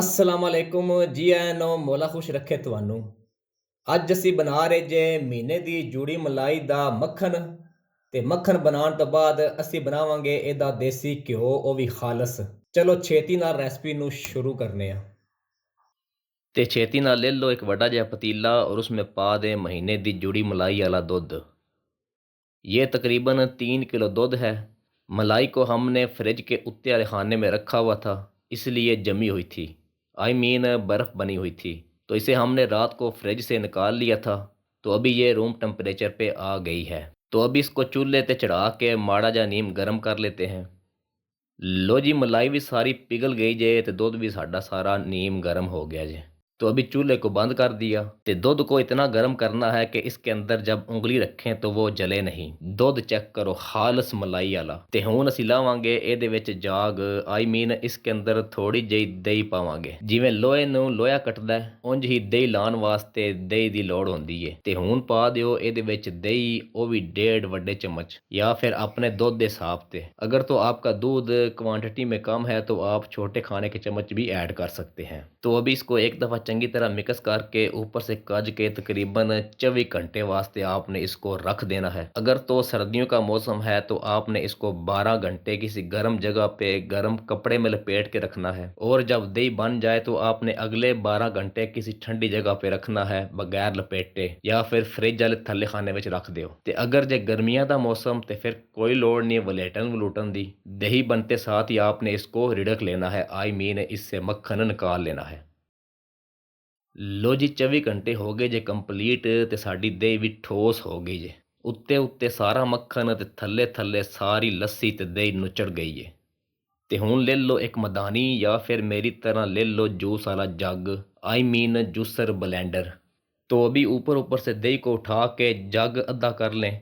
ਅਸਲਾਮ ਅਲੈਕੁਮ ਜੀ ਆਇਆਂ ਨੂੰ ਮੌਲਾ ਖੁਸ਼ ਰੱਖੇ ਤੁਹਾਨੂੰ। ਅੱਜ ਅਸੀਂ ਬਣਾ ਰਹੇ ਜੇ ਮਹੀਨੇ ਦੀ ਜੂੜੀ ਮਲਾਈ ਦਾ ਮੱਖਣ। ਤੇ ਮੱਖਣ ਬਣਾਉਣ ਤੋਂ ਬਾਅਦ ਅਸੀਂ ਬਣਾਵਾਂਗੇ ਇਹਦਾ ਦੇਸੀ ਘਿਓ, ਉਹ ਵੀ ਖਾਲਸ। ਚਲੋ ਛੇਤੀ ਨਾਲ ਰੈਸਪੀ ਨੂੰ ਸ਼ੁਰੂ ਕਰਨੇ ਆ। ਤੇ ਛੇਤੀ ਨਾਲ ले लो एक बड़ा जहा पतीला और उसमें पा दें महीने की जुड़ी मलाई वाला दूध। ये तकरीबन 3 किलो दूध है। मलाई को हमने फ्रिज के उत्ते वाले खाने में रखा हुआ था, इसलिए जमी हुई थी। आई मीन बर्फ़ बनी हुई थी। तो इसे हमने रात को फ्रिज से निकाल लिया था। तो अभी ये रूम टेम्परेचर पे आ गई है। तो अभी इसको चूल्हे पे चढ़ा के माड़ा जा नीम गर्म कर लेते हैं। लो जी, मलाई भी सारी पिघल गई जे तो दूध भी साडा सारा नीम गर्म हो गया जे। तो अभी चूल्हे को बंद कर दिया। तो दूध को इतना गर्म करना है कि इसके अंदर जब उंगली रखें तो वो जले नहीं। दूध चेक करो, खालस मलाई वाला। ਤੇ ਹੁਣ ਅਸੀਂ ਲਾਵਾਂਗੇ ਇਹਦੇ ਵਿੱਚ ਜਾਗ, ਆਈ ਮੀਨ ਇਸਕੇ ਅੰਦਰ ਥੋੜੀ ਜਿਹੀ ਦਹੀਂ ਪਾਵਾਂਗੇ। ਜਿਵੇਂ ਲੋਹੇ ਨੂੰ ਲੋਹਾ ਕੱਟਦਾ ਉਂਝ ਹੀ ਦਹੀਂ ਲਾਉਣ ਵਾਸਤੇ ਦਹੀਂ ਦੀ ਲੋੜ ਹੁੰਦੀ ਏ। ਤੇ ਹੁਣ ਪਾ ਦਿਓ ਇਹਦੇ ਵਿੱਚ ਦਹੀਂ, ਉਹ ਵੀ 1.5 ਵੱਡੇ चम्मच या फिर अपने दूध के हिसाब से। अगर तो आपका दूध क्वांटिटी में कम है तो आप छोटे खाने के चम्मच भी ऐड कर सकते हैं। तो अभी इसको एक दफ़ा चंगी तरह मिक्स करके ऊपर से कज के तकरीबन 24 घंटे वास्ते आपने इसको रख देना है। अगर तो सर्दियों का मौसम है तो आपने इसको 12 घंटे किसी गर्म जगह पे गर्म कपड़े में लपेट के रखना है। और जब दही बन जाए तो आपने अगले 12 घंटे किसी ठंडी जगह पे रखना है बगैर लपेटे, या फिर फ्रिज वाले थल्ले खाने में रख दो। ते अगर जे गर्मियां का मौसम तो फिर कोई लोड़ नहीं वलेटन वलूटन दी। दही बनते साथ ही आपने इसको रिड़क लेना है, आई मीन इससे मक्खन निकाल लेना है। लो जी, 24 घंटे हो गए जे कंप्लीट ते साडी दही भी ठोस हो गई जे। उत्ते उत्ते सारा मक्खन ते थल्ले थल्ले सारी लस्सी ते दही नुचड़ गई है। ते हुण ले लो एक मदानी या फिर मेरी तरह ले लो जूस वाला जग, आई मीन जूसर ब्लेंडर। तो अभी ऊपर ऊपर से दही को उठा के जग अद्धा कर लें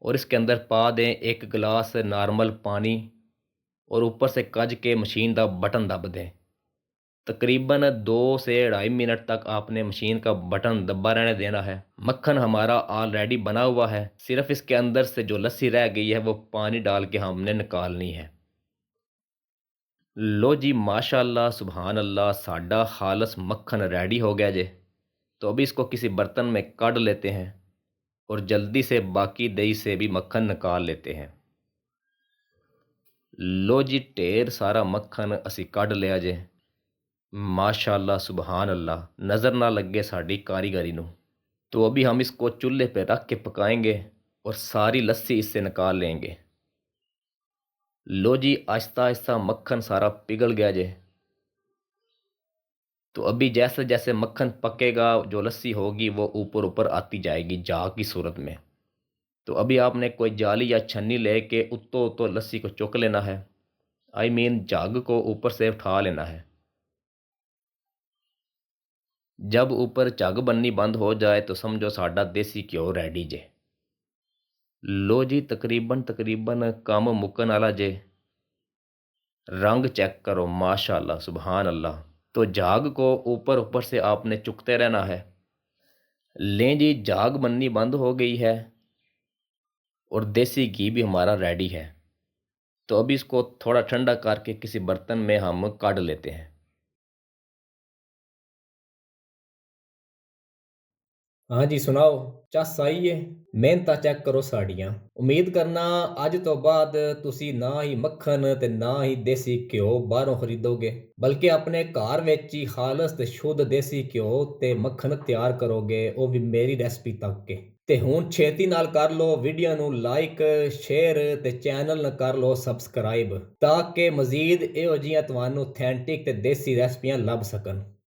और इसके अंदर पा दें 1 गिलास नॉर्मल पानी और ऊपर से कज के मशीन का बटन दब दें। तकरीबन 2 से 2.5 मिनट तक आपने मशीन का बटन दबा रहने देना है। मक्खन हमारा ऑलरेडी बना हुआ है, सिर्फ इसके अंदर से जो लस्सी रह गई है वो पानी डाल के हमने निकालनी है। लो जी, माशाल्लाह सुबहान अल्लाह, साडा खालस मक्खन रेडी हो गया जे। तो अभी इसको किसी बर्तन में काढ़ लेते हैं और जल्दी से बाकी दही से भी मक्खन निकाल लेते हैं। लो जी, ढेर सारा मक्खन असी काढ़ लिया जे। माशाल्लाह सुबहान अल्लाह, नज़र ना लगे साड़ी कारीगरी नू। तो अभी हम इसको चूल्हे पे रख के पकाएंगे और सारी लस्सी इससे निकाल लेंगे। लो जी, आहिस्ता आहिस्ता मक्खन सारा पिघल गया जे। तो अभी जैसे जैसे मक्खन पकेगा जो लस्सी होगी वो ऊपर ऊपर आती जाएगी झाग की सूरत में। तो अभी आपने कोई जाली या छन्नी लेके उत्तो उत्तो लस्सी को चुक लेना है, आई मीन झाग को ऊपर से उठा लेना है। जब ऊपर झग बननी बंद हो जाए तो समझो साडा देसी घ्यो रेडी जे। लो जी, तकरीबन तकरीबन काम मुकन वाला जे। रंग चेक करो, माशाल्लाह सुबहान अल्लाह। तो झाग को ऊपर ऊपर से आपने चुकते रहना है। लें जी, झाग बननी बंद हो गई है और देसी घी भी हमारा रेडी है। तो अभी इसको थोड़ा ठंडा करके किसी बर्तन में हम काढ़ लेते हैं। हाँ जी, सुनाओ। ਚੱਸ ਆਈ ਏ। ਮਿਹਨਤਾਂ ਚੈੱਕ ਕਰੋ ਸਾਡੀਆਂ। ਉਮੀਦ ਕਰਨਾ ਅੱਜ ਤੋਂ ਬਾਅਦ ਤੁਸੀਂ ਨਾ ਹੀ ਮੱਖਣ ਤੇ ਨਾ ਹੀ ਦੇਸੀ ਘਿਓ ਬਾਹਰੋਂ ਖਰੀਦੋਗੇ, ਬਲਕਿ ਆਪਣੇ ਘਰ ਵਿੱਚ ਹੀ ਖਾਲਸ ਤੇ ਸ਼ੁੱਧ ਦੇਸੀ ਘਿਓ ਤੇ ਮੱਖਣ ਤਿਆਰ ਕਰੋਗੇ, ਉਹ ਵੀ ਮੇਰੀ ਰੈਸਪੀ ਤੱਕ ਕੇ। ਤੇ ਹੁਣ ਛੇਤੀ ਨਾਲ ਕਰ ਲਓ ਵੀਡੀਓ ਨੂੰ ਲਾਈਕ, ਸ਼ੇਅਰ ਤੇ ਚੈਨਲ ਨੂੰ ਕਰ ਲਓ ਸਬਸਕ੍ਰਾਈਬ, ਤਾਂ ਕਿ ਮਜ਼ੀਦ ਇਹੋ ਜਿਹੀਆਂ ਤੁਹਾਨੂੰ ਅਥੈਂਟਿਕ ਤੇ ਦੇਸੀ ਰੈਸਪੀਆਂ ਲੱਭ ਸਕਣ।